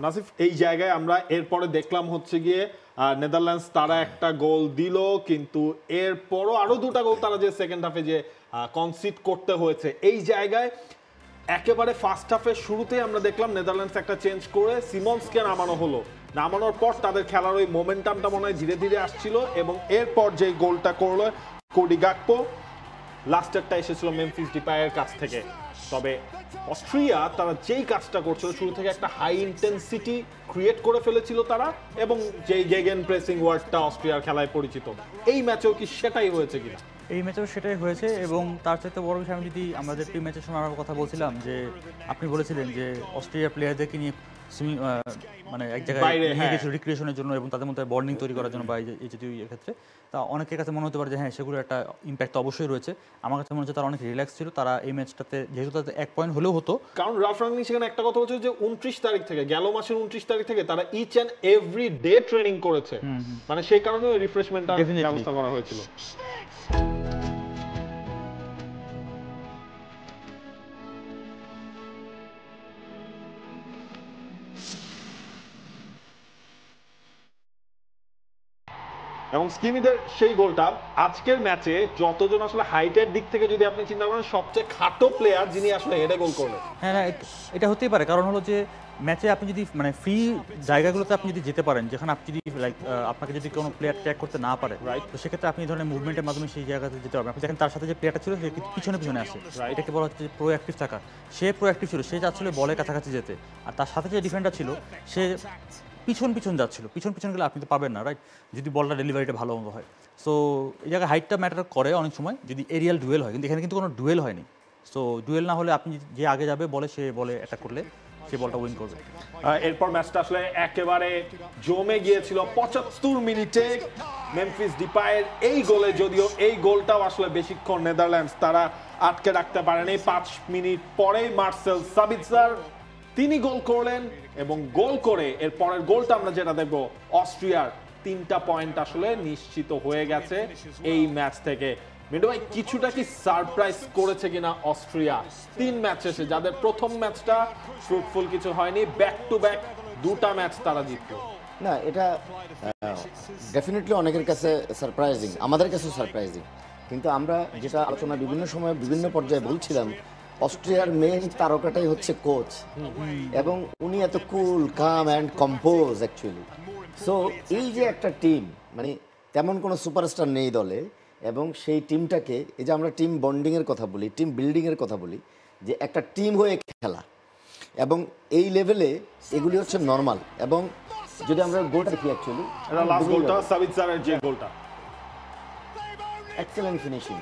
নাসিফ, এই জায়গায় আমরা এরপরে দেখলাম হচ্ছে গিয়ে নেদারল্যান্ডস তারা একটা গোল দিল, কিন্তু এরপরও আরো দুটা গোল তারা যে সেকেন্ড হাফে যে কনসিড করতে হয়েছে, এই জায়গায় একেবারে ফার্স্ট হাফের শুরুতেই আমরা দেখলাম নেদারল্যান্ডস একটা চেঞ্জ করে সিমন্সকে নামানো হলো। নামানোর পর তাদের খেলার ওই মোমেন্টামটা মনে হয় ধীরে ধীরে আসছিল, এবং এরপর যে গোলটা করলো কোডি গাকপো, লাস্টেরটা এসেছিল মেমফিস ডিপায়ের কাছ থেকে। তবে অস্ট্রিয়া তারা যেই কাজটা করছিল শুরু থেকে একটা হাই ইন্টেন্সিটি ক্রিয়েট করে ফেলেছিল তারা, এবং যেই গেগেন প্রেসিং ওয়ার্ডটা অস্ট্রিয়ার খেলায় পরিচিত, এই ম্যাচেও কি সেটাই হয়েছে কিনা? এই ম্যাচেও সেটাই হয়েছে, এবং তার চাইতে বড় বিষয় আমি যদি আমাদের টিম ম্যাচের সময় আমরা কথা বলছিলাম যে আপনি বলেছিলেন যে অস্ট্রেলিয়ার প্লেয়ারদেরকে নিয়ে মানে এক জায়গায় নিয়ে গেছিল রিক্রিয়েশনের জন্য এবং তাদের মধ্যে বন্ডিং তৈরি করার জন্য, বা এই জাতীয় ক্ষেত্রে তা অনেকের কাছে মনে হতে পারে যে হ্যাঁ সেগুলো একটা ইম্প্যাক্ট অবশ্যই রয়েছে। আমার কাছে মনে হচ্ছে তারা অনেক রিল্যাক্স ছিল। তারা এই ম্যাচটাতে যেহেতু তাদের 1 পয়েন্ট হলেও হতো, কারণ রাফ রাঙ্গনিক সেখানে একটা কথা বলছে যে 29 তারিখ থেকে, গেল মাসের 29 তারিখ থেকে তারা each and every day training করেছে, মানে সেই কারণে রিফ্রেশমেন্টটা ব্যবস্থা করা হয়েছিল। এবং স্কিমিদের সেই গোলটা আজকের ম্যাচে যতজন আসলে হাইটের দিক থেকে যদি আপনি চিন্তা করেন সবচেয়ে খাটো প্লেয়ার যিনি আসলে হেডে গোল করলেন। হ্যাঁ, এটা হতেই পারে, কারণ হলো যে ম্যাচে আপনি যদি মানে ফ্রি জায়গাগুলোতে আপনি যদি যেতে পারেন, যেখানে আপনি যদি লাইক আপনাকে যদি কোনো প্লেয়ার ট্র্যাক করতে না পারে, তো সেক্ষেত্রে আপনি এই ধরনের মুভমেন্টের মাধ্যমে সেই জায়গাতে যেতে পারবেন। আপনি দেখেন তার সাথে যে প্লেয়ারটা ছিল সে পিছনে পিছনে আসে, এটাকে বলা হচ্ছে প্রোঅ্যাক্টিভ থাকা। সে প্রোঅ্যাক্টিভ ছিল, সে যাচ্ছিল বলের কাছাকাছি যেতে, আর তার সাথে যে ডিফেন্ডার ছিল সে পিছন যাচ্ছিল। পিছন গেলে আপনি তো পাবেন না, রাইট, যদি বলটা ডেলিভারিটা ভালো মতো হয়। সো এই জায়গায় হাইটটা ম্যাটার করে অনেক সময় যদি এরিয়াল ডুয়েল হয়, কিন্তু এখানে কিন্তু কোনো ডুয়েল হয়নি। সো ডুয়েল না হলে আপনি যে আগে যাবে বলে সে বলে অ্যাটাক করলে সে বলটা উইন করবে। এরপর ম্যাচটা আসলে একেবারে জমে গিয়েছিল 75 মিনিটে মেমফিস ডিপায়ের এই গোলে, যদিও এই গোলটাও আসলে বেশিক্ষণ নেদারল্যান্ডস তারা আটকে রাখতে পারেনি। 5 মিনিট পরেই মার্সেল সাবিৎজার তিনি গোল করলেন, এবং গোল করে এর পরের গোলটা আমরা যেটা দেখবো, অস্ট্রিয়ার 3টা পয়েন্ট আসলে নিশ্চিত হয়ে গেছে এই ম্যাচ থেকে। মিন্টু ভাই, কিছুটা কি সারপ্রাইজ করেছে কিনা অস্ট্রিয়া 3 ম্যাচ শেষে, যাদের প্রথম ম্যাচটা ফ্রুটফুল কিছু হয়নি, ব্যাক টু ব্যাক 2টা ম্যাচ তারা জিতলো? না, এটা ডেফিনেটলি অনেকের কাছে সারপ্রাইজিং, আমাদের কাছেও সারপ্রাইজিং। কিন্তু আমরা যেটা আলোচনা বিভিন্ন সময় বিভিন্ন পর্যায়ে বলছিলাম, অস্ট্রিয়ার মেইন তারকাটাই হচ্ছে কোচ, এবং উনি এত কুল কাম অ্যান্ড কম্পোজ অ্যাকচুয়ালি। সো এই যে একটা টিম, মানে তেমন কোনো সুপারস্টার নেই দলে, এবং সেই টিমটাকে, এই যে আমরা টিম বন্ডিংয়ের কথা বলি, টিম বিল্ডিংয়ের কথা বলি, যে একটা টিম হয়ে খেলা, এবং এই লেভেলে এগুলি হচ্ছে নর্মাল। এবং যদি আমরা গোলটা দেখি, অ্যাকচুয়ালি লাস্ট গোলটা সাবিৎজারের যে গোলটা, এক্সেলেন্ট ফিনিশিং,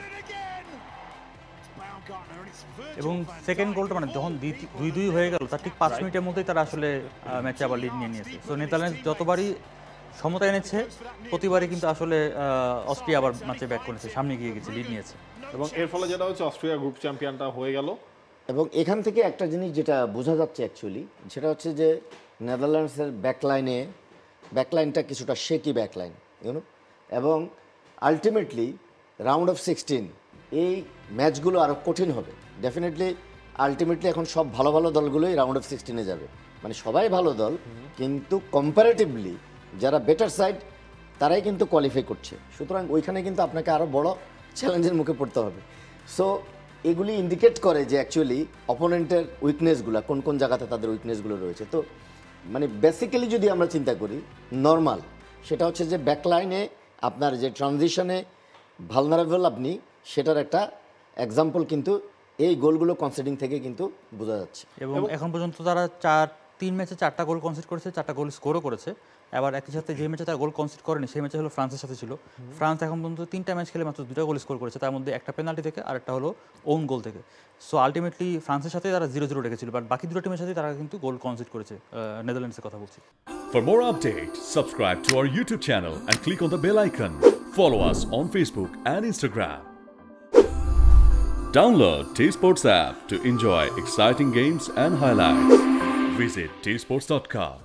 এবং সেকেন্ড গোলটা মানে যখন 2-2 হয়ে গেল তার ঠিক 5 মিনিটের মধ্যেই তারা আসলে ম্যাচে আবার লিড নিয়ে নিয়েছে। সো নেদারল্যান্ডস যতবারই সমতা এনেছে প্রতিবারই কিন্তু আসলে অস্ট্রিয়া আবার ম্যাচে ব্যাক করেছে, সামনে গিয়ে গেছে, লিড নিয়েছে, এবং এর ফলে যেটা হচ্ছে অস্ট্রিয়া গ্রুপ চ্যাম্পিয়নটা হয়ে গেল। এবং এখান থেকে একটা জিনিস যেটা বোঝা যাচ্ছে অ্যাকচুয়ালি, সেটা হচ্ছে যে নেদারল্যান্ডসের ব্যাকলাইনটা কিছুটা শেকি ব্যাকলাইন, ইউনো, এবং আলটিমেটলি রাউন্ড অফ 16 এই ম্যাচগুলো আরও কঠিন হবে ডেফিনেটলি। আলটিমেটলি এখন সব ভালো ভালো দলগুলোই রাউন্ড অফ 16-এ যাবে, মানে সবাই ভালো দল, কিন্তু কম্পারেটিভলি যারা বেটার সাইড তারাই কিন্তু কোয়ালিফাই করছে। সুতরাং ওইখানে কিন্তু আপনাকে আরও বড় চ্যালেঞ্জের মুখে পড়তে হবে। সো এগুলি ইন্ডিকেট করে যে অ্যাকচুয়ালি অপোনেন্টের উইকনেসগুলো কোন কোন জায়গাতে তাদের উইকনেসগুলো রয়েছে। তো মানে বেসিক্যালি যদি আমরা চিন্তা করি নর্মাল, সেটা হচ্ছে যে ব্যাকলাইনে আপনার যে ট্রানজিশনে ভালনারেবল আপনি, সেটার একটা এক্সাম্পল কিন্তু এই গোলগুলো কনসিডিং থেকে কিন্তু বোঝা যাচ্ছে। এবং এখন পর্যন্ত তারা 3 ম্যাচে 4টা গোল কনসিড করেছে, 4টা গোল স্কোরও করেছে। আবার একই সাথে যে ম্যাচে তারা গোল কনসিড করেনি সেই ম্যাচে হলো ফ্রান্সের সাথে ছিল। ফ্রান্স এখন পর্যন্ত 3টা ম্যাচ খেলে মাত্র 2টা গোল স্কোর করেছে, তার মধ্যে একটা পেনাল্টি থেকে আর একটা হলো ওন গোল থেকে। সো আলটিমেটলি ফ্রান্সের সাথে তারা 0-0 রেখেছিল, বাট বাকি 2টা টিমের সাথে তারা কিন্তু গোল কনসিড করেছে। নেদারল্যান্ডসের কথা বলছি। For more updates, subscribe to our YouTube channel and click on the bell icon. Follow us on Facebook and Instagram. Download T-Sports app to enjoy exciting games and highlights. Visit tsports.com.